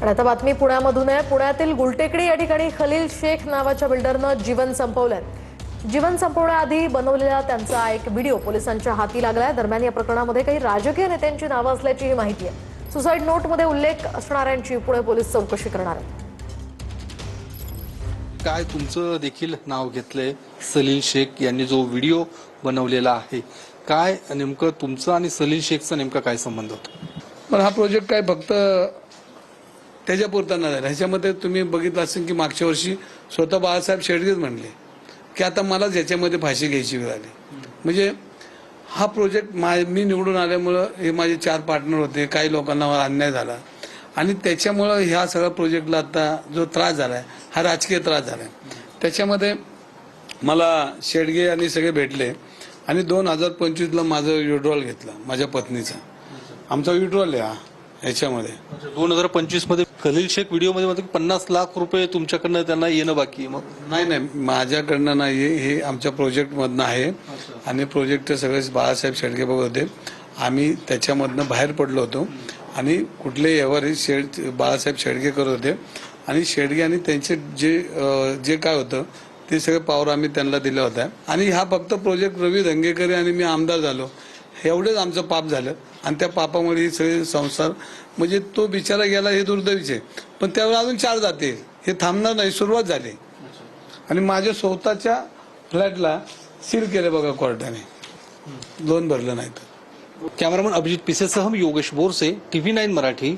आणि आता बातमी पुण्यामधून आहे। पुण्यातील गुलटेकडी या ठिकाणी खलील शेख नावाच्या बिल्डरनं जीवन संपवलंय। जीवन संपवण्याआधी बनवलेला त्यांचा एक व्हिडिओ पोलिसांच्या हाती लागलाय। दरम्यान या प्रकरणामध्ये काही राजकीय नेत्यांची नावं असल्याची ही माहिती आहे। सुसाईड नोटमध्ये उल्लेख असणाऱ्यांची पुणे पोलीस चौकशी करणार आहेत। काय तुमचं देखील नाव घेतलंय सलील शेख यांनी जो व्हिडिओ बनवलेला आहे, काय नेमकं तुमचं आणि सलील शेखचा नेमका काय संबंध होता? पण हा प्रोजेक्ट काय फक्त त्याच्यापुरता नाही झाला। ह्याच्यामध्ये तुम्ही बघितलं असेल की मागच्या वर्षी स्वतः बाळासाहेब शेडगेच म्हणले की आता मलाच याच्यामध्ये फाशी घ्यायची वेळ आली। म्हणजे हा प्रोजेक्ट मी निवडून आल्यामुळं हे माझे 4 पार्टनर होते, काही लोकांना अन्याय झाला आणि त्याच्यामुळं ह्या सगळ्या प्रोजेक्टला आता जो त्रास झालाय हा राजकीय त्रास झालाय। त्याच्यामध्ये मला शेडगे आणि सगळे भेटले आणि 2025ला माझं विड्रॉल घेतलं, माझ्या पत्नीचा आमचा विड्रॉल आहे हा। याच्यामध्ये 2025 मध्ये खलील शेख व्हिडिओमध्ये म्हणतो की 50 लाख रुपये तुमच्याकडनं त्यांना येणं बाकी आहे। मग नाही माझ्याकडनं नाही, हे आमच्या प्रोजेक्टमधनं आहे आणि प्रोजेक्ट सगळे बाळासाहेब शेडगे बघत होते। आम्ही त्याच्यामधनं बाहेर पडलो होतो आणि कुठले व्यवहार बाळासाहेब शेडगे करत होते आणि शेडगे आणि त्यांचे जे काय होतं ते सगळे पावर आम्ही त्यांना दिल्या होत्या। आणि हा फक्त प्रोजेक्ट रवी धंगेकर आणि मी आमदार झालो एवढेच आमचं पाप झालं आणि त्या पापामुळे ही सगळे संसार म्हणजे तो बिचारा गेला हे दुर्दैवीच आहे। पण त्यावर अजून 4 जाते, हे थांबणार नाही, सुरुवात झाली। आणि माझ्या स्वतःच्या फ्लॅटला सील केले बघा कोर्टाने, लोन भरलं नाही तर। कॅमेरामन अभिजित पिसेसह मी योगेश बोरसे, TV9 मराठी।